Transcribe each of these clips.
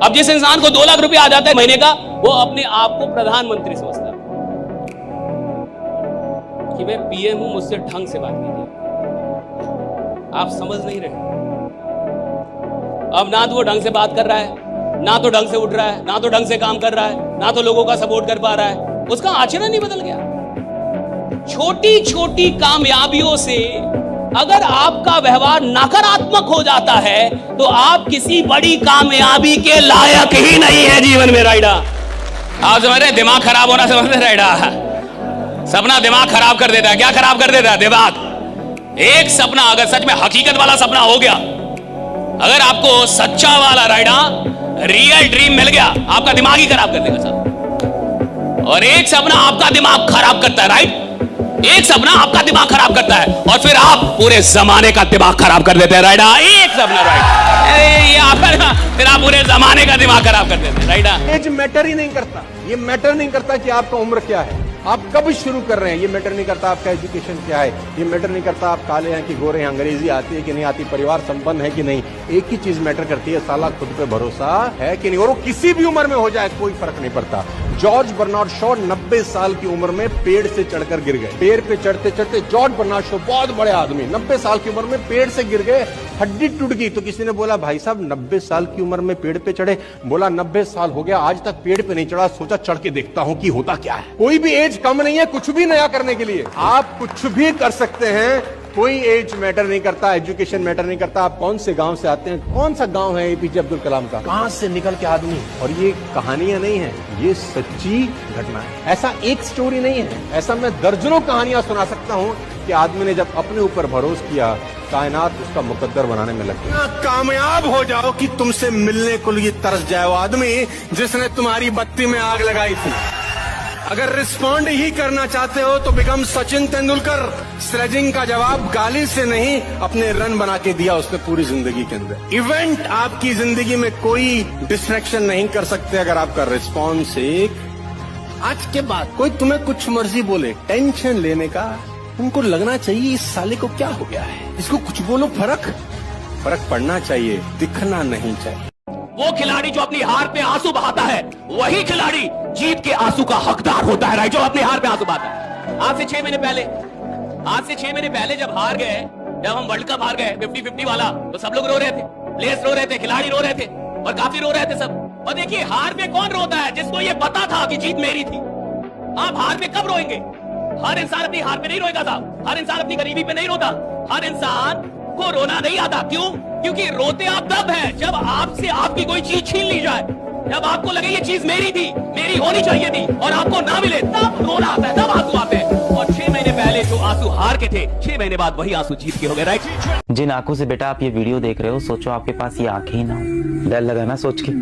अब जिस इंसान को 2 लाख रुपए आ जाता है महीने का, वो अपने आप को प्रधानमंत्री समझता है कि मैं पीएम हूं, मुझसे ढंग से बात कीजिए। आप समझ नहीं रहे। अब ना तो वो ढंग से बात कर रहा है, ना तो ढंग से उठ रहा है, ना तो ढंग से काम कर रहा है, ना तो लोगों का सपोर्ट कर पा रहा है। उसका आचरण ही बदल गया। छोटी छोटी कामयाबियों से अगर आपका व्यवहार नकारात्मक हो जाता है तो आप किसी बड़ी कामयाबी के लायक ही नहीं है जीवन में। राइडा आप समझ रहे? दिमाग खराब होना समझ रहे? राइडा सपना दिमाग खराब कर देता है। क्या खराब कर देता है? दिमाग। एक सपना अगर सच में हकीकत वाला सपना हो गया, अगर आपको सच्चा वाला राइडा रियल ड्रीम मिल गया, आपका दिमाग ही खराब कर देगा सब। और एक सपना आपका दिमाग खराब करता है। राइट? एक सपना आपका दिमाग खराब करता है और फिर आप पूरे जमाने का दिमाग खराब कर देते हैं। राइडा एक सपना। राइट? फिर आप पूरे जमाने का दिमाग खराब कर देते हैं। राइडा? एज मैटर ही नहीं करता। ये मैटर नहीं करता कि आपका उम्र क्या है, आप कब शुरू कर रहे हैं। ये मैटर नहीं करता आपका एजुकेशन क्या है। ये मैटर नहीं करता आप काले हैं कि गोरे हैं, अंग्रेजी आती है कि नहीं आती, परिवार संपन्न है कि नहीं। एक ही चीज मैटर करती है, साला खुद पे भरोसा है कि नहीं। और वो किसी भी उम्र में हो जाए, कोई फर्क नहीं पड़ता। जॉर्ज बर्नार्ड शॉ 90 साल की उम्र में पेड़ से चढ़कर गिर गए। पेड़ पे चढ़ते चढ़ते जॉर्ज बर्नार्ड शॉ, बहुत बड़े आदमी, 90 साल की उम्र में पेड़ से गिर गए, हड्डी टूट गई। तो किसी ने बोला, भाई साहब 90 साल की उम्र में पेड़ पे चढ़े? बोला 90 साल हो गया, आज तक पेड़ पे नहीं चढ़ा, सोचा चढ़ के देखता हूं कि होता क्या है। कोई भी एज कम नहीं है कुछ भी नया करने के लिए। आप कुछ भी कर सकते हैं, कोई एज मैटर नहीं करता, एजुकेशन मैटर नहीं करता। आप कौन से गांव से आते हैं, कौन सा गांव है एपीजे अब्दुल कलाम का, कहां से निकल के आदमी। और ये कहानियां नहीं है, ये सच्ची घटना है। ऐसा एक स्टोरी नहीं है, ऐसा मैं दर्जनों कहानियां सुना सकता हूं कि आदमी ने जब अपने ऊपर भरोसा किया, कायनात उसका मुकद्दर बनाने में लग गया। कामयाब हो जाओ कि तुमसे मिलने को लिए तरस जाए वो आदमी जिसने तुम्हारी बत्ती में आग लगाई थी। अगर रिस्पॉन्ड ही करना चाहते हो तो बिकम सचिन तेंदुलकर। स्लेजिंग का जवाब गाली से नहीं, अपने रन बना के दिया उसने पूरी जिंदगी के अंदर। इवेंट आपकी जिंदगी में कोई डिस्ट्रैक्शन नहीं कर सकते अगर आपका रिस्पॉन्स एक। आज के बाद कोई तुम्हें कुछ मर्जी बोले, टेंशन लेने का उनको लगना चाहिए इस साले को क्या हो गया है, इसको कुछ बोलो, फर्क पड़ना चाहिए, दिखना नहीं चाहिए। वो खिलाड़ी जो अपनी हार पे आंसू बहाता है, वही खिलाड़ी जीत के आंसू का हकदार होता है। राइट? जो अपनी हार पे आंसू बहाता है। आज से 6 महीने पहले जब हार गए, जब हम वर्ल्ड कप हार गए 50-50 वाला, तो सब लोग रो रहे थे, प्लेयर्स रो रहे थे, खिलाड़ी रो रहे थे और काफी रो रहे थे सब। और देखिए हार पे कौन रोता है? जिसको ये पता था कि जीत मेरी थी। आप हार पे कब रोएंगे? हर इंसान अपनी हार पे नहीं रोएगा साहब। हर इंसान अपनी गरीबी पे नहीं रोता। हर इंसान को रोना नहीं आता। क्यों? क्योंकि रोते आप तब है जब आपसे आपकी कोई चीज छीन ली जाए, जब आपको लगे ये चीज मेरी थी, मेरी होनी चाहिए थी, और आपको ना मिले, तब रोना आता है, तब आंसू आते हैं। और 6 महीने पहले जो आंसू हार के थे, 6 महीने बाद वही आंसू जीत के हो गए। राइट? जिन आंखों से बेटा आप ये वीडियो देख रहे हो, सोचो आपके पास ये आंखें ही ना हो। डर लगा ना सोच के?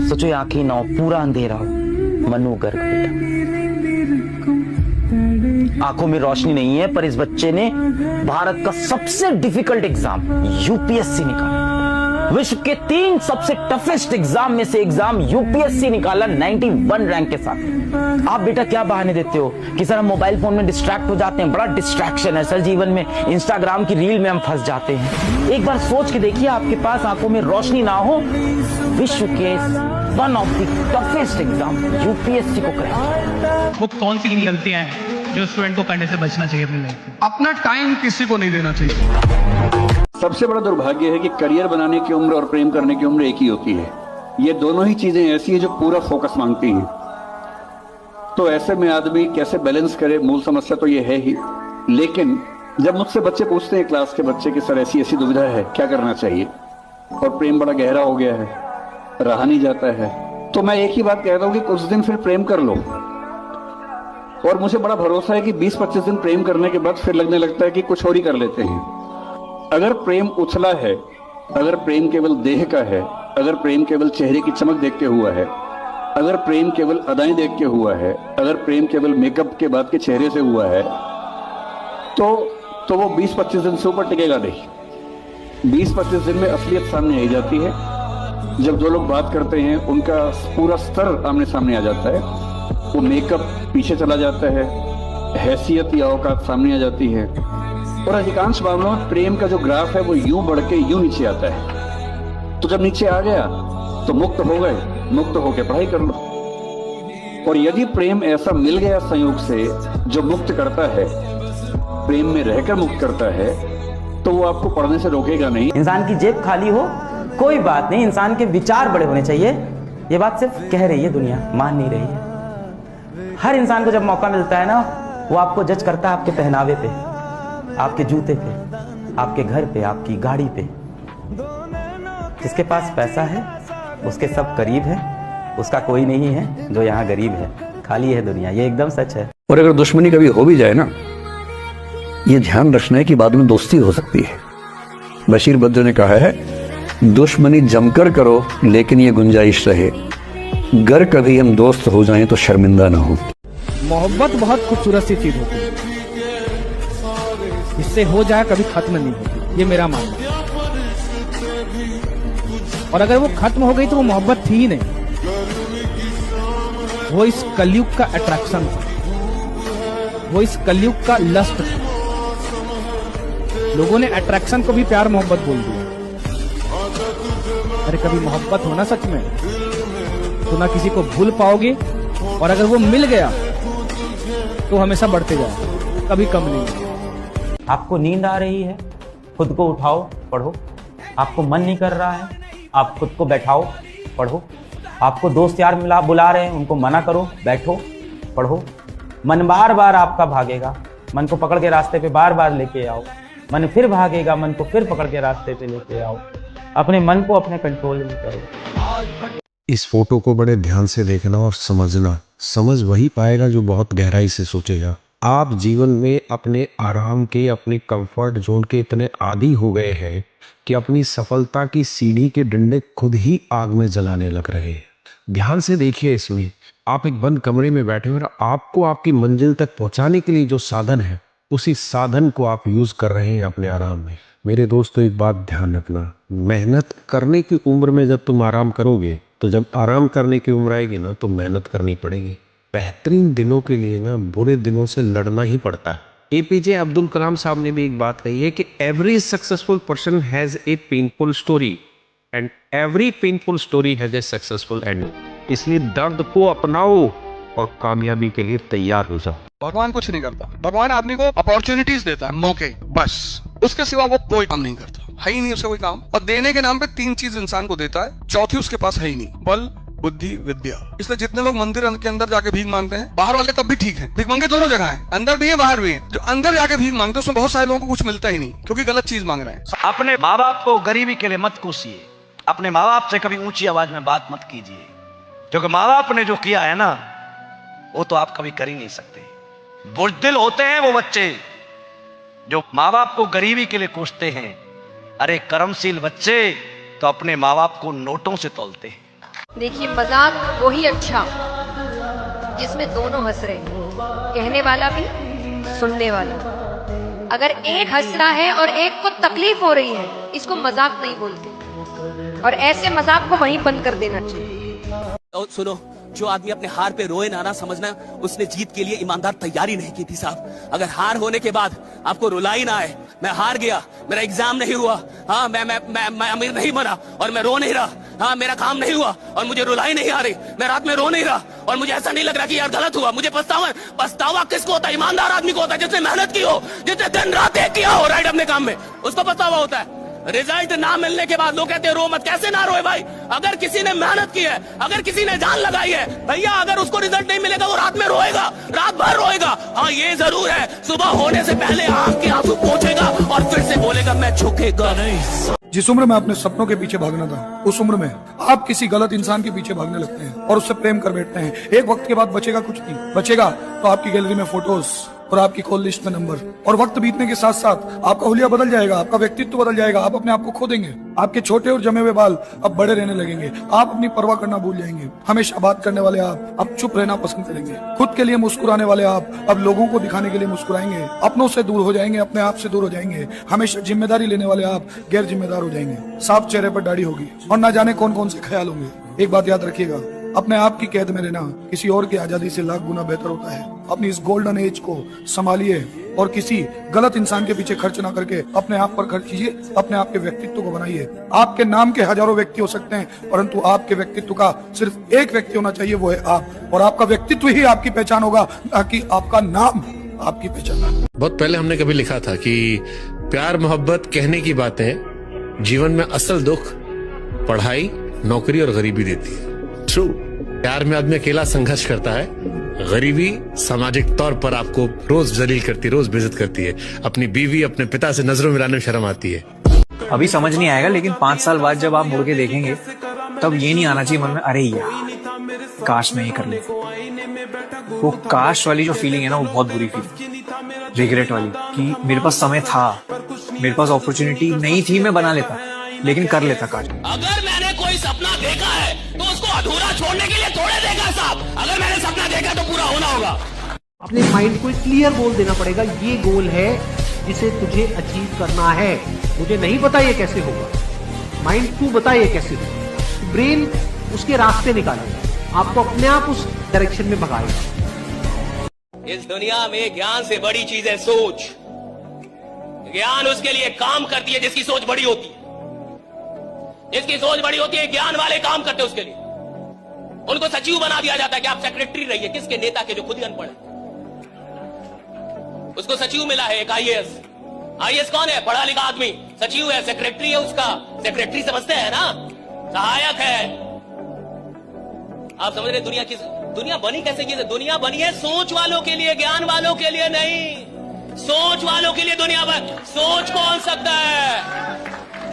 सोचो ये आंखें ही ना हो, पूरा अंधेरा हो। मनु गर्ग बेटा, आंखों में रोशनी नहीं है, पर इस बच्चे ने भारत का सबसे डिफिकल्ट एग्जाम यूपीएससी निकाला। विश्व के 3 सबसे टफेस्ट एग्जाम में से एग्जाम यूपीएससी निकाला 91 रैंक के साथ। आप बेटा क्या बहाने देते हो कि सर हम मोबाइल फोन में डिस्ट्रैक्ट हो जाते हैं, बड़ा डिस्ट्रैक्शन है सर जीवन में, इंस्टाग्राम की रील में हम फंस जाते हैं। एक बार सोच के देखिए, आपके पास आंखों में रोशनी ना हो, विश्व के one of the toughest exam UPSC को क्रैक। वो कौन सी गलतियां हैं जो स्टूडेंट को करने से बचना चाहिए अपनी लाइफ में? अपना टाइम किसी को नहीं देना चाहिए। सबसे बड़ा दुर्भाग्य है कि करियर बनाने की उम्र और प्रेम करने की उम्र एक ही होती है। ये दोनों ही चीजें ऐसी है जो पूरा फोकस मांगती हैं। तो ऐसे में आदमी कैसे बैलेंस करे, मूल समस्या तो ये है ही। लेकिन जब मुझसे बच्चे पूछते हैं, क्लास के बच्चे, कि सर ऐसी ऐसी दुविधा है, क्या करना चाहिए, और प्रेम बड़ा गहरा हो गया है, रहा नहीं जाता है, तो मैं एक ही बात कहता हूं कि कुछ दिन फिर प्रेम कर लो। और मुझे बड़ा भरोसा है कि 20-25 दिन प्रेम करने के बाद फिर लगने लगता है कि कुछ और ही कर लेते हैं। अगर प्रेम उछला है, अगर प्रेम केवल देह का है, अगर प्रेम केवल चेहरे की चमक देख के हुआ है, अगर प्रेम केवल अदाएं देख के हुआ है, अगर प्रेम केवल मेकअप के बाद के चेहरे से हुआ है, तो वो 20-25 दिन से ऊपर टिकेगा नहीं। 20-25 दिन में असलियत सामने आ जाती है। जब दो लोग बात करते हैं, उनका पूरा स्तर आमने सामने आ जाता है। वो मेकअप पीछे चला जाता है, हैसियत या औकात सामने आ जाती है, और अधिकांश मामलों में प्रेम का जो ग्राफ है वो यूं बढ़ के यूं नीचे आता है। तो जब नीचे आ गया तो मुक्त हो गए, मुक्त होकर पढ़ाई कर लो। और यदि प्रेम ऐसा मिल गया संयोग से जो मुक्त करता है, प्रेम में रहकर मुक्त करता है, तो वो आपको पढ़ने से रोकेगा नहीं। इंसान की जेब खाली हो कोई बात नहीं, इंसान के विचार बड़े होने चाहिए। ये बात सिर्फ कह रही है दुनिया, मान नहीं रही है। हर इंसान को जब मौका मिलता है ना, वो आपको जज करता है आपके पहनावे पे, आपके जूते पे, आपके घर पे, आपकी गाड़ी पे। जिसके पास पैसा है उसके सब करीब है, उसका कोई नहीं है जो यहाँ गरीब है। खाली है दुनिया, ये एकदम सच है। और अगर दुश्मनी कभी हो भी जाए ना, ये ध्यान रखना है कि बाद में दोस्ती हो सकती है। बशीर बद्र ने कहा है, दुश्मनी जमकर करो लेकिन ये गुंजाइश रहे, गर कभी हम दोस्त हो जाएं तो शर्मिंदा ना हो। मोहब्बत बहुत खूबसूरत सी चीज होती है, इससे हो जाए कभी खत्म नहीं होती, ये मेरा मानना है। और अगर वो खत्म हो गई तो वो मोहब्बत थी ही नहीं, वो इस कलयुग का अट्रैक्शन था, वो इस कलयुग का लस्ट था। लोगों ने अट्रैक्शन को भी प्यार मोहब्बत बोल दिया। अरे कभी मोहब्बत हो ना सच में, तो ना किसी को भूल पाओगे, और अगर वो मिल गया तो हमेशा बढ़ते जाओ, कभी कम नहीं। आपको नींद आ रही है, खुद को उठाओ, पढ़ो। आपको मन नहीं कर रहा है, आप खुद को बैठाओ, पढ़ो। आपको दोस्त यार मिला बुला रहे हैं, उनको मना करो, बैठो, पढ़ो। मन बार बार आपका भागेगा, मन को पकड़ के रास्ते पे बार बार लेके आओ। मन फिर भागेगा, मन को फिर पकड़ के रास्ते पे लेके आओ। अपने मन को अपने कंट्रोल में करो। इस फोटो को बड़े ध्यान से देखना और समझना। समझ वही पाएगा जो बहुत गहराई से सोचेगा। आप जीवन में अपने आराम के, अपने कंफर्ट जोन के इतने आदी हो गए हैं कि अपनी सफलता की सीढ़ी के डंडे खुद ही आग में जलाने लग रहे हैं। ध्यान से देखिए, इसमें आप एक बंद कमरे में बैठे हुए, आपको आपकी मंजिल तक पहुंचाने के लिए जो साधन है, उसी साधन को आप यूज कर रहे हैं अपने आराम में। मेरे दोस्तों, एक बात ध्यान रखना, मेहनत करने की उम्र में जब तुम आराम करोगे, तो जब आराम करने की उम्र आएगी ना, तो मेहनत करनी पड़ेगी। बेहतरीन दिनों के लिए ना बुरे दिनों से लड़ना ही पड़ता है। एपीजे अब्दुल कलाम साहब ने भी एक बात कही है कि every successful person has a painful story and every painful story has a successful and. इसलिए दर्द को अपनाओ और कामयाबी के लिए तैयार हो जाओ। भगवान कुछ नहीं करता, भगवान आदमी को अपॉर्चुनिटीज देता है, मौके, बस। उसके सिवा वो कोई काम नहीं करता, है ही नहीं उसका कोई काम। और देने के नाम पे 3 चीज इंसान को देता है, चौथी उसके पास है ही नहीं, बल, बुद्धि, विद्या। इसलिए जितने लोग मंदिर के अंदर जाके भीख मांगते हैं, बाहर वाले तब भी ठीक है, भीख मांगे दोनों जगह है, अंदर भी है बाहर भी है। जो अंदर जाके भीख मांगते हैं उसमें बहुत सारे लोगों को कुछ मिलता ही नहीं, क्योंकि गलत चीज मांग रहे हैं। अपने माँ बाप को गरीबी के लिए मत कोसिए, अपने माँ बाप से कभी ऊंची आवाज में बात मत कीजिए, क्योंकि माँ बाप ने जो किया है ना, वो तो आप कभी कर ही नहीं सकते। बुज़दिल होते हैं वो बच्चे जो माँ बाप को गरीबी के लिए कोसते हैं। अरे कर्मशील बच्चे तो अपने माँ बाप को नोटों से तौलते हैं। देखिए, मजाक वही अच्छा जिसमें दोनों हंस रहे हैं, कहने वाला भी, सुनने वाला। अगर एक हंस रहा है और एक को तकलीफ हो रही है, इसको मजाक नहीं बोलते, और ऐसे मजाक को वहीं बंद कर देना चाहिए। तो सुनो, जो आदमी अपने हार पे रोए ना समझना उसने जीत के लिए ईमानदार तैयारी नहीं की थी साहब। अगर हार होने के बाद आपको रुलाई ना आए, मैं हार गया, मेरा एग्जाम नहीं हुआ, हाँ मैं अमीर नहीं बना और मैं रो नहीं रहा, हाँ मेरा काम नहीं हुआ और मुझे रुलाई नहीं आ रही, मैं रात में रो नहीं रहा और मुझे ऐसा नहीं लग रहा कि यार गलत हुआ, मुझे पछतावा किसको होता है? ईमानदार आदमी को होता है, जिसने मेहनत की हो, जिसने दिन रात एक किया हो राइट अपने काम में, उसको पछतावा होता है। रिजल्ट ना मिलने के बाद लोग कहते हैं रो मत। कैसे ना रोए भाई? अगर किसी ने मेहनत की है, अगर किसी ने जान लगाई है, भैया अगर उसको रिजल्ट नहीं मिलेगा वो रात में रोएगा, रात भर रोएगा। हाँ ये जरूर है, सुबह होने से पहले आंख के आंसू पोंछेगा और फिर से बोलेगा मैं झुकेगा नहीं। जिस उम्र में अपने सपनों के पीछे भागना था, उस उम्र में आप किसी गलत इंसान के पीछे भागने लगते हैं और उससे प्रेम कर बैठते हैं। एक वक्त के बाद बचेगा कुछ नहीं, बचेगा तो आपकी गैलरी में फोटोज और आपकी कॉल लिस्ट में नंबर। और वक्त बीतने के साथ साथ आपका हुलिया बदल जाएगा, आपका व्यक्तित्व बदल जाएगा, आप अपने आप को खो देंगे। आपके छोटे और जमे हुए बाल अब बड़े रहने लगेंगे, आप अपनी परवाह करना भूल जाएंगे। हमेशा बात करने वाले आप अब चुप रहना पसंद करेंगे। खुद के लिए मुस्कुराने वाले आप अब लोगों को दिखाने के लिए मुस्कुराएंगे। अपनों से दूर हो जाएंगे, अपने आप से दूर हो जाएंगे। हमेशा जिम्मेदारी लेने वाले आप गैर जिम्मेदार हो जाएंगे। साफ चेहरे पर दाढ़ी होगी और ना जाने कौन कौन से ख्याल होंगे। एक बात याद रखिएगा, अपने आप की कैद में रहना किसी और की आजादी से लाख गुना बेहतर होता है। अपनी इस गोल्डन एज को संभालिए और किसी गलत इंसान के पीछे खर्च ना करके अपने आप पर खर्च कीजिए, अपने आप के व्यक्तित्व को बनाइए। आपके नाम के हजारों व्यक्ति हो सकते हैं, परंतु आपके व्यक्तित्व का सिर्फ एक व्यक्ति होना चाहिए, वो है आप। और आपका व्यक्तित्व ही आपकी पहचान होगा, ना कि आपका नाम आपकी पहचान। बहुत पहले हमने कभी लिखा था कि प्यार मोहब्बत कहने की बातें, जीवन में असल दुख पढ़ाई, नौकरी और गरीबी देती है। ट्रू, प्यार में आदमी अकेला संघर्ष करता है, गरीबी सामाजिक तौर पर आपको रोज जलील करती है, रोज बेइज्जत करती है। अपनी बीवी, अपने पिता से नजरों मिलाने में शर्म आती है। अभी समझ नहीं आएगा, लेकिन 5 साल बाद जब आप मुड़ के देखेंगे तब ये नहीं आना चाहिए मन में, अरे यार काश मैं ये कर लेता। वो काश वाली जो फीलिंग है ना, वो बहुत बुरी फीलिंग, रिग्रेट वाली, कि मेरे पास समय था, मेरे पास अपॉर्चुनिटी नहीं थी, मैं बना लेता, लेकिन कर लेता काश। अगर मैंने कोई सपना देखा है तो उसको अधूरा छोड़ने के लिए थोड़े देखा साहब। अगर मैंने सपना देखा तो पूरा होना होगा। अपने माइंड को क्लियर गोल देना पड़ेगा, ये गोल है जिसे तुझे अचीव करना है। मुझे नहीं पता ये कैसे होगा, माइंड तू बता ये कैसे होगा। ब्रेन उसके रास्ते निकालेगा, आपको अपने आप उस डायरेक्शन में भगाएगा। इस दुनिया में ज्ञान से बड़ी चीज है सोच। ज्ञान उसके लिए काम करती है जिसकी सोच बड़ी होती है। जिसकी सोच बड़ी होती है, ज्ञान वाले काम करते हैं उसके लिए। उनको सचिव बना दिया जाता है कि आप सेक्रेटरी रहिए, किसके? नेता के, जो खुद ही अनपढ़ है। उसको सचिव मिला है एक आईएएस। आईएएस कौन है? पढ़ा लिखा आदमी। सचिव है, सेक्रेटरी है उसका। सेक्रेटरी समझते हैं ना, सहायक है। आप समझ रहे दुनिया बनी कैसे? की दुनिया बनी है सोच वालों के लिए, ज्ञान वालों के लिए नहीं। सोच वालों के लिए दुनिया बनी। सोच कौन सकता है?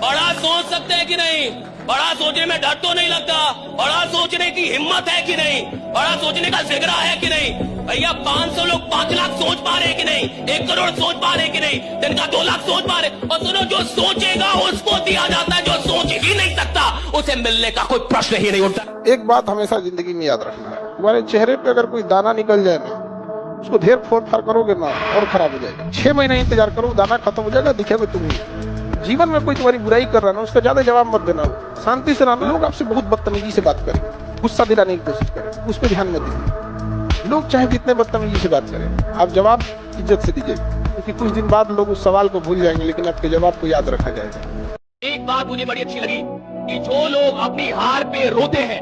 बड़ा सोच सकते हैं कि नहीं? बड़ा सोचने में डर तो नहीं लगता? बड़ा सोचने की हिम्मत है कि नहीं? बड़ा सोचने का जिगरा है कि नहीं? भैया 500 लोग 5 लाख सोच पा रहे कि नहीं? 1 करोड़ सोच पा रहे कि नहीं? दिन का 2 लाख सोच पा रहे। और सुनो, जो सोचेगा उसको दिया जाता है, जो सोच ही नहीं सकता उसे मिलने का कोई प्रश्न ही नहीं उठता। एक बात हमेशा जिंदगी में याद रखना है, तुम्हारे चेहरे पे अगर कोई दाना निकल जाए ना, उसको ढेर फोड़ फाड़ करोगे ना और खराब हो जाएगा। 6 महीने इंतजार करो, दाना खत्म हो जाएगा, दिखेगा तुम ही। जीवन में कोई तुम्हारी बुराई कर रहा है ना, उसका ज्यादा जवाब मत देना, शांति से रहना। लोग आपसे बहुत बदतमीजी से बात करें, गुस्सा दिलाने की कोशिश करें, उस पर ध्यान मत दीजिए। लोग चाहे कितने बदतमीजी से बात करें, आप जवाब इज्जत से दीजिए, क्योंकि कुछ दिन बाद लोग उस सवाल को भूल जाएंगे, लेकिन आपके जवाब को याद रखा जाएगा। एक बात मुझे बड़ी अच्छी लगी कि जो लोग अपनी हार पे रोते हैं,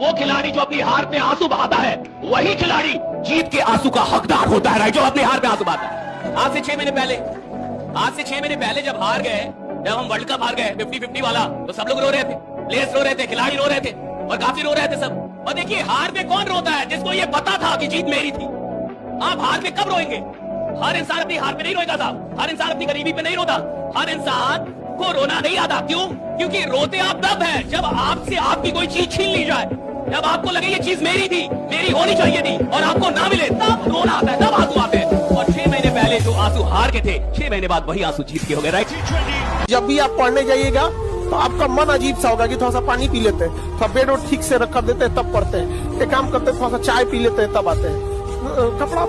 वो खिलाड़ी जो अपनी हार पे आंसू बहाता है, वही खिलाड़ी जीत के आंसू का हकदार होता है। राइट, जो अपनी हार पे आंसू बहाता है। आज से 6 महीने पहले जब हार गए, जब हम वर्ल्ड कप हार गए 50-50 वाला, तो सब लोग रो रहे थे, प्लेयर्स रो रहे थे, खिलाड़ी रो रहे थे, और काफी रो रहे थे सब। और देखिए, हार पे कौन रोता है? जिसको ये पता था कि जीत मेरी थी। आप हार पे कब रोएंगे? हर इंसान अपनी हार पे नहीं रोएगा साहब। हर इंसान अपनी गरीबी पे नहीं रोता। हर इंसान को रोना नहीं आता। क्यों? क्योंकि रोते आप तब है जब आपसे आपकी कोई चीज छीन ली जाए, जब आपको लगे ये चीज मेरी थी, मेरी होनी चाहिए थी, और आपको ना मिले, तब रोना आता है, तब आंसू आते हैं। और 6 महीने पहले जो आंसू हार के थे, 6 महीने बाद वही आंसू जीत के हो गए। राइट, जब भी आप पढ़ने जाइएगा तो आपका मन अजीब सा होगा कि थोड़ा सा पानी पी लेते हैं, थोड़ा बेड और ठीक से रख देते हैं, तब पढ़ते हैं। एक काम करते हैं, थोड़ा सा चाय पी लेते हैं, तब आते हैं। कपड़ा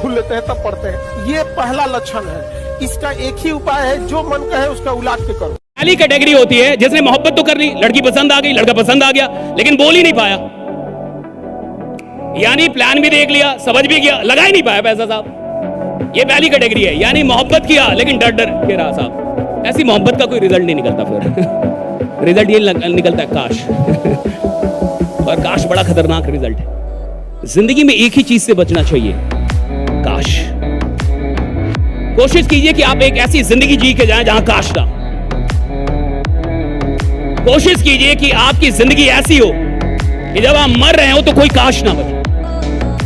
धुल लेते हैं, तब पढ़ते हैं। ये पहला लक्षण है। इसका एक ही उपाय है, जो मन कहे उसका उलाट के करो। पहली कैटेगरी होती है जिसने मोहब्बत तो कर ली, लड़की पसंद आ गई, लड़का पसंद आ गया, लेकिन बोल ही नहीं पाया। यानी प्लान भी देख लिया, समझ भी गया, लगा ही नहीं पाया पैसा साहब। ये पहली कैटेगरी है। यानी मोहब्बत किया लेकिन डर डर के रहा साहब। ऐसी मोहब्बत का कोई रिजल्ट नहीं निकलता फिर। रिजल्ट ये निकलता है काश। और काश बड़ा खतरनाक रिजल्ट है। जिंदगी में एक ही चीज से बचना चाहिए, काश। कोशिश कीजिए कि आप एक ऐसी जिंदगी जी के जाएं जहां काश ना। कोशिश कीजिए कि आपकी जिंदगी ऐसी हो कि जब आप मर रहे हो तो कोई काश ना बचे।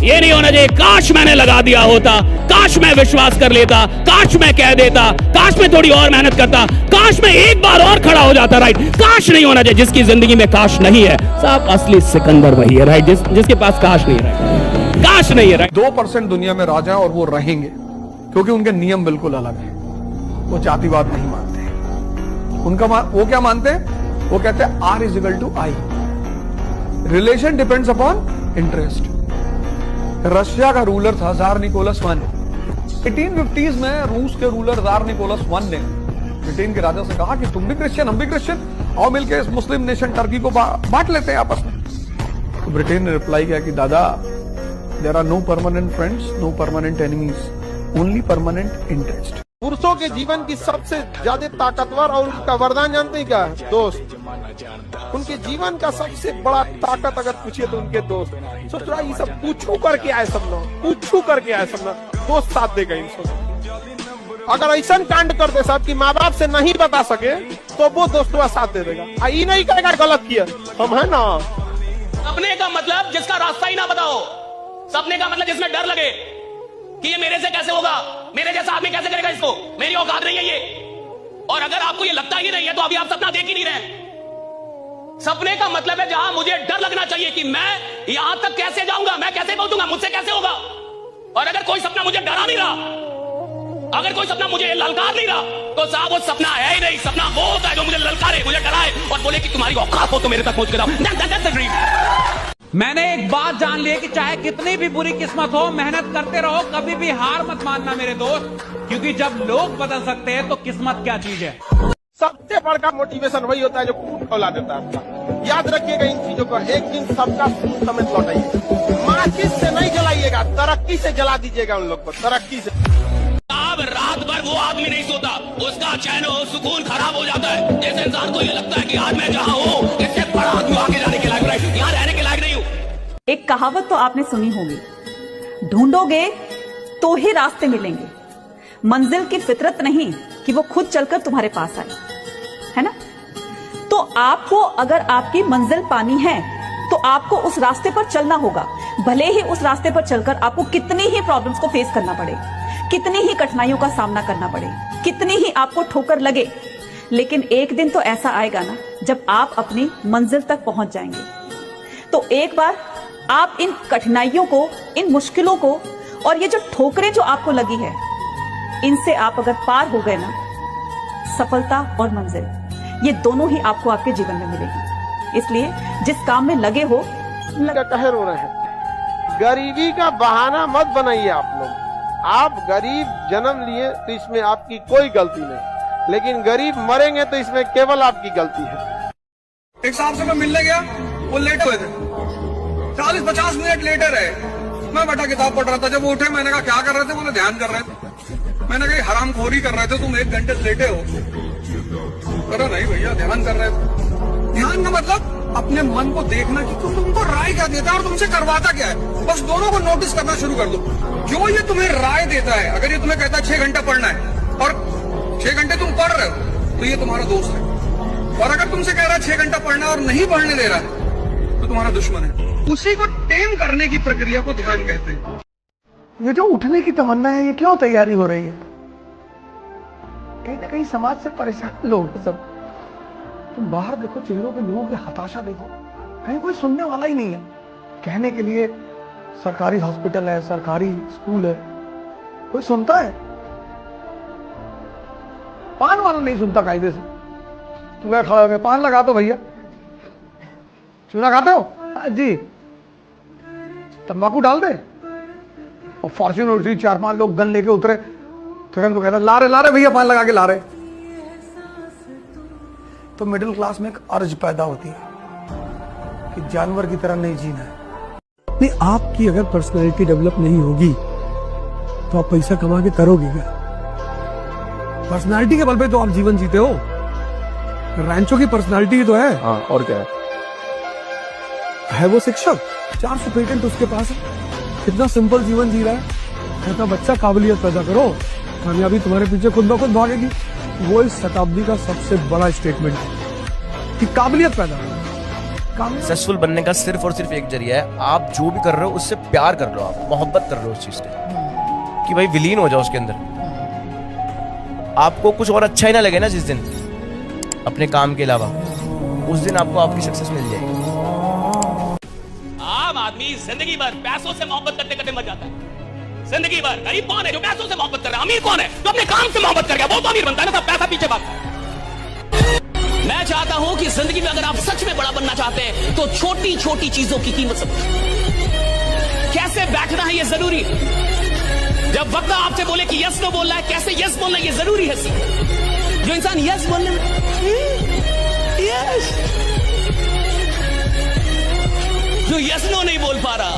ये नहीं होना चाहिए काश मैंने लगा दिया होता, काश मैं विश्वास कर लेता, काश मैं कह देता, काश मैं थोड़ी और मेहनत करता, काश मैं एक बार और खड़ा हो जाता। राइट, काश नहीं होना चाहिए। जिसकी जिंदगी में काश नहीं है साहब, असली सिकंदर वही है। राइट, जिसके पास काश नहीं है, काश नहीं है। राइट, 2% दुनिया में राजा और वो रहेंगे, क्योंकि उनके नियम बिल्कुल अलग है। वो जातिवाद नहीं मानते। उनका वो क्या मानते हैं? वो कहते हैं R=I। Relation depends upon interest. Russia का रूलर था जार निकोलस I। 1850s में रूस के रूलर जार निकोलस I ने ब्रिटेन के राजा से कहा कि तुम भी क्रिश्चियन, हम भी क्रिश्चियन, आओ मिलकर इस मुस्लिम नेशन टर्की को बांट लेते हैं आपस में। तो ब्रिटेन ने रिप्लाई किया कि दादा, there are no permanent friends, no permanent enemies. Only permanent interest. पुरुषों के जीवन की सबसे ज्यादा ताकतवर और उनका वरदान जानते हैं क्या है? दोस्त। उनके जीवन का सबसे बड़ा ताकत अगर पूछिए तो उनके दोस्त। सोच रहा ये सब पूछू करके आए सब लोग, पूछू करके आए सब लोग, दोस्त साथ देगा इन सब। अगर ऐसा कांड कर दे साहब कि माँ बाप से नहीं बता सके तो वो दोस्तों साथ दे देगा। ये नहीं कहेगा गलत किया, हम है ना। सपने का मतलब जिसका रास्ता ही ना बताओ, सपने का मतलब जिसमें डर लगे कि ये मेरे से कैसे होगा, मेरे जैसा आदमी कैसे करेगा इसको, मेरी औकात नहीं है ये। और अगर आपको ये लगता ही नहीं है तो अभी आप सपना देख ही नहीं रहे। सपने का मतलब है जहां मुझे डर लगना चाहिए कि मैं यहां तक कैसे जाऊंगा, मैं कैसे पहुंचूंगा, मुझसे कैसे होगा। और अगर कोई सपना मुझे डरा नहीं रहा, अगर कोई सपना मुझे ललकार नहीं रहा, तो साहब वो सपना है ही नहीं। सपना वो होता है जो मुझे ललकारे, मुझे डराए और बोले कि तुम्हारी औकात हो तो मेरे तक पहुंच के जाओ। मैंने एक बात जान ली है कि चाहे कितनी भी बुरी किस्मत हो, मेहनत करते रहो, कभी भी हार मत मानना मेरे दोस्त, क्योंकि जब लोग बदल सकते हैं तो किस्मत क्या चीज है। सबसे बड़ा मोटिवेशन वही होता है जो खून खौला देता है आपका। याद रखिएगा इन चीजों को। एक दिन सबका खून समेत लौटाइए। माचिस से नहीं जलाइएगा, तरक्की से जला दीजिएगा उन लोग को, तरक्की से। अब रात भर वो आदमी नहीं सोता, उसका चैन और सुकून खराब हो जाता है। जैसे इंसान को ये लगता है कि आज मैं जहां हूं इससे बड़ा आदमी आगे जाने के लायक नहीं, यहाँ रहने के लायक नहीं हूं। एक कहावत तो आपने सुनी होगी, ढूंढोगे तो ही रास्ते मिलेंगे, मंजिल की फितरत नहीं कि वो खुद चलकर तुम्हारे पास आए, है ना। तो आपको अगर आपकी मंजिल पानी है तो आपको उस रास्ते पर चलना होगा, भले ही उस रास्ते पर चलकर आपको कितनी ही प्रॉब्लम्स को फेस करना पड़े, कितनी ही कठिनाइयों का सामना करना पड़े, कितनी ही आपको ठोकर लगे, लेकिन एक दिन तो ऐसा आएगा ना जब आप अपनी मंजिल तक पहुंच जाएंगे। तो एक बार आप इन कठिनाइयों को, इन मुश्किलों को और ये जो ठोकरें जो आपको लगी है, इनसे आप अगर पार हो गए ना, सफलता और मंजिल ये दोनों ही आपको आपके जीवन में मिलेगी। इसलिए जिस काम में लगे हो, कहे रो रहे हैं, गरीबी का बहाना मत बनाइए आप लोग। आप गरीब जन्म लिए तो इसमें आपकी कोई गलती नहीं, लेकिन गरीब मरेंगे तो इसमें केवल आपकी गलती है। एक साहब से मैं मिलने गया, वो लेटे हुए थे, 40-50 मिनट लेटे रहे। मैं बैठा किताब पढ़ रहा था। जब वो उठे मैंने कहा क्या कर रहे थे? बोले ध्यान कर रहे थे। मैंने कहा हरामखोरी कर रहे थे तुम, 1 घंटे से लेटे हो। करो नहीं भैया, ध्यान कर रहे थे। ध्यान का मतलब अपने मन को देखना कि तुमको राय क्या देता है और तुमसे करवाता क्या है। बस दोनों को नोटिस करना शुरू कर दो। जो ये तुम्हें राय देता है, अगर ये तुम्हें कहता है 6 घंटा पढ़ना है और 6 घंटे तुम पढ़ रहे हो तो ये तुम्हारा दोस्त है। और अगर तुमसे कह रहा है 6 घंटा पढ़ना और नहीं पढ़ने दे रहा है तो तुम्हारा दुश्मन है। उसी को टेम करने की प्रक्रिया को ध्यान कहते हैं। ये जो उठने की तमन्ना है, ये क्यों तैयारी हो रही है? कहीं ना कहीं समाज से परेशान लोग सब। तुम बाहर देखो, चेहरों पे लोगों की हताशा देखो, कहीं कोई सुनने वाला ही नहीं है। कहने के लिए सरकारी हॉस्पिटल है, सरकारी स्कूल है, कोई सुनता है? पान वाला नहीं सुनता कायदे से। तुम्हें खड़ा हो गया, पान लगा दो भैया। चूना खाते हो? जी। तंबाकू डाल दे। और फॉर्च्यूनर उठी, 4-5 लोग गन लेके उतरे, तुरंत तो कहता ला रहे भैया, पान लगा के ला रहे। तो मिडिल क्लास में एक अर्ज पैदा होती है कि जानवर की तरह नहीं जीना है। नहीं, आपकी अगर पर्सनैलिटी डेवलप नहीं होगी तो आप पैसा कमा के करोगे क्या? पर्सनैलिटी के बल पे तो आप जीवन जीते हो। रैंचो की पर्सनैलिटी ही तो है। हाँ, और क्या है वो शिक्षक, 400 पेटेंट उसके पास है, कितना सिंपल जीवन जी रहा है। कहता बच्चा काबिलियत पैदा करो, कामयाबी तुम्हारे पीछे खुद ब खुद भागेगी। वो इस शताब्दी का सबसे बड़ा स्टेटमेंट है कि काबिलियत पैदा करो। सक्सेसफुल बनने का सिर्फ और सिर्फ एक जरिया है, आप जो भी कर रहे हो उससे प्यार कर लो, आप मोहब्बत कर रहे हो उस चीज से, कि भाई विलीन हो जाओ उसके अंदर। आपको कुछ और अच्छा ही ना लगे ना जिस दिन अपने काम के अलावा, उस दिन आपको आपकी सक्सेस मिल जाएगी। आम आदमी जिंदगी भर पैसों से मोहब्बत करते करते मर जाता है। जिंदगी भर गरीब कौन है जो पैसों से मोहब्बत कर रहा है? अमीर कौन है जो अपने काम से मोहब्बत कर गया? वो तो अमीर बनता है ना, सब पैसा पीछे भागता है। मैं चाहता हूं कि जिंदगी में अगर आप सच में बड़ा बनना चाहते हैं तो छोटी छोटी चीजों की कीमत समझो। कैसे बैठना है ये जरूरी है। जब वक्त आपसे बोले कि यस नो बोलना है, कैसे यस बोलना है ये जरूरी है। जो इंसान यस बोलने में यस, जो यस नो नहीं बोल पा रहा,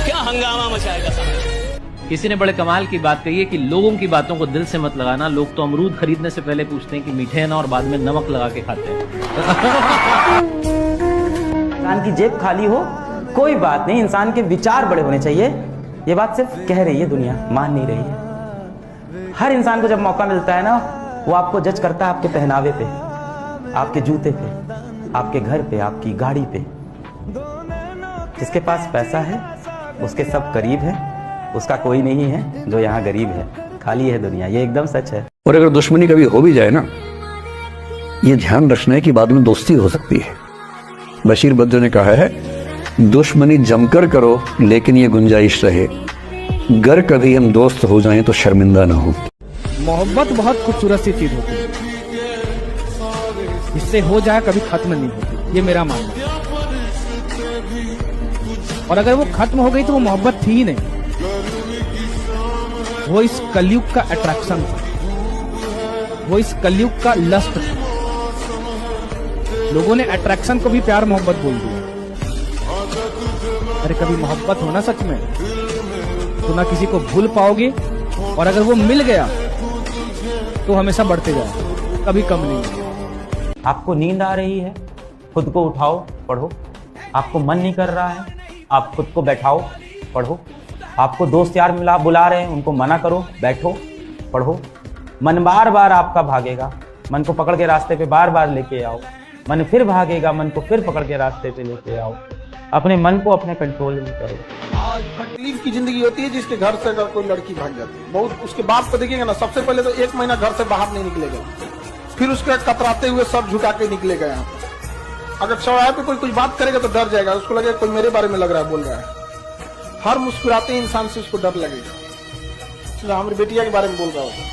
क्या हंगामा मचाएगा सामने। किसी ने बड़े कमाल की बात कही है कि लोगों की बातों को दिल से मत लगाना। लोग तो अमरूद खरीदने से पहले पूछते हैं कि मीठे हैं ना, और बाद में नमक लगा के खाते हैं। इंसान की जेब खाली हो कोई बात नहीं, इंसान के विचार बड़े होने चाहिए। ये बात सिर्फ कह रही है दुनिया, मान नहीं रही है। हर इंसान को जब मौका मिलता है ना, वो आपको जज करता है आपके पहनावे पे, आपके जूते पे, आपके घर पे, आपकी गाड़ी पे। जिसके पास पैसा है उसके सब करीब है, उसका कोई नहीं है जो यहाँ गरीब है। खाली है दुनिया, ये एकदम सच है। और अगर दुश्मनी कभी हो भी जाए ना, ये ध्यान रखना है कि बाद में दोस्ती हो सकती है। बशीर बद्र ने कहा है, दुश्मनी जमकर करो लेकिन ये गुंजाइश रहे, गर कभी हम दोस्त हो जाएं तो शर्मिंदा ना हो। मोहब्बत बहुत खूबसूरत सी चीज होती है, इससे हो जाए कभी खत्म नहीं होती, ये मेरा मानना है। और अगर वो खत्म हो गई तो वो मोहब्बत थी ही नहीं, वो इस कलयुग का अट्रैक्शन था, वो इस कलयुग का लस्ट था। लोगों ने अट्रैक्शन को भी प्यार मोहब्बत बोल दिया। अरे कभी मोहब्बत होना सच में तो ना किसी को भूल पाओगे, और अगर वो मिल गया तो हमेशा बढ़ते जाओ, कभी कम नहीं। आपको नींद आ रही है, खुद को उठाओ, पढ़ो। आपको मन नहीं कर रहा है, आप खुद को बैठाओ, पढ़ो। आपको दोस्त यार मिला बुला रहे हैं, उनको मना करो, बैठो, पढ़ो। मन बार बार आपका भागेगा, मन को पकड़ के रास्ते पे बार बार लेके आओ। मन फिर भागेगा, मन को फिर पकड़ के रास्ते पे लेके आओ। अपने मन को अपने कंट्रोल में करो। तकलीफ की जिंदगी होती है जिसके घर से अगर कोई लड़की भाग जाती है, बहुत उसके बाप को देखिएगा ना, सबसे पहले तो 1 महीना घर से बाहर नहीं निकलेगा, फिर उसके कतराते हुए सब झुका के निकलेगा। यहाँ अगर चौराहे पे कोई कुछ बात करेगा तो डर जाएगा, उसको लगेगा कोई मेरे बारे में लग रहा है, बोल रहा है। हर मुस्कुराते इंसान से उसको डर लगेगा। हमारी बेटिया के बारे में बोल रहा होगा,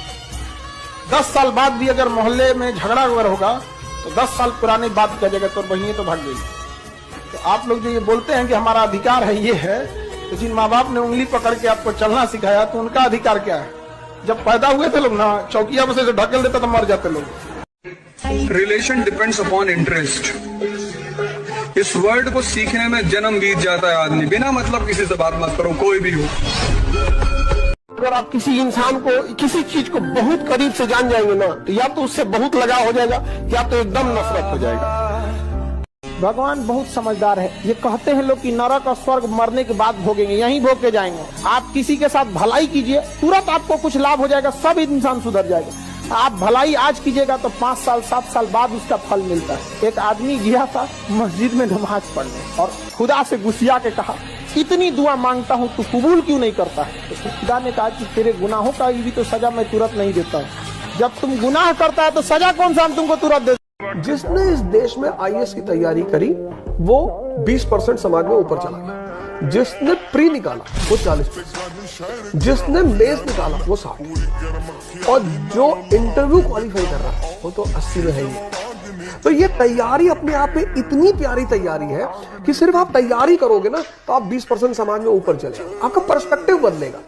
10 साल बाद भी अगर मोहल्ले में झगड़ा वगैरह होगा तो 10 साल पुरानी बात कह जाएगा, तो बहिनी तो भाग गई। तो आप लोग जो ये बोलते हैं कि हमारा अधिकार है, ये है, तो जिन माँ बाप ने उंगली पकड़ के आपको चलना सिखाया, तो उनका अधिकार क्या है? जब पैदा हुए थे लोग ना, चौकिया में से ढकेल देता तो मर जाते लोग। Relation depends upon interest. इस वर्ड को सीखने में जन्म बीत जाता है आदमी। बिना मतलब किसी से बात मत करो, कोई भी हो। अगर आप किसी इंसान को, किसी चीज को बहुत करीब से जान जाएंगे ना, तो या तो उससे बहुत लगाव हो जाएगा, या तो एकदम नफरत हो जाएगा। भगवान बहुत समझदार है। ये कहते हैं लोग कि नरक और स्वर्ग मरने के बाद भोगेंगे, यहीं भोग के जाएंगे। आप किसी के साथ भलाई कीजिए, तुरंत आपको कुछ लाभ हो जाएगा, सब इंसान सुधर जाएगा। आप भलाई आज कीजिएगा तो 5 साल 7 साल बाद उसका फल मिलता है। एक आदमी गया था मस्जिद में नमाज पढ़ने, और खुदा से गुस्सिया के कहा, इतनी दुआ मांगता हूँ, तू कबूल क्यों नहीं करता है? तो खुदा ने कहा कि तेरे गुनाहों का भी तो सजा मैं तुरंत नहीं देता हूँ। जब तुम गुनाह करता है तो सजा कौन सा हम तुमको तुरंत दे? जिसने इस देश में IAS की तैयारी करी वो 20% समाज में ऊपर चला गया। जिसने प्री निकाला वो 40%, जिसने मेंस निकाला वो 60%, और जो इंटरव्यू क्वालिफाई कर रहा है वो तो 80 में है ही। तो ये तैयारी अपने आप में इतनी प्यारी तैयारी है कि सिर्फ आप तैयारी करोगे ना तो आप 20% समाज में ऊपर चले, आपका पर्सपेक्टिव बदलेगा।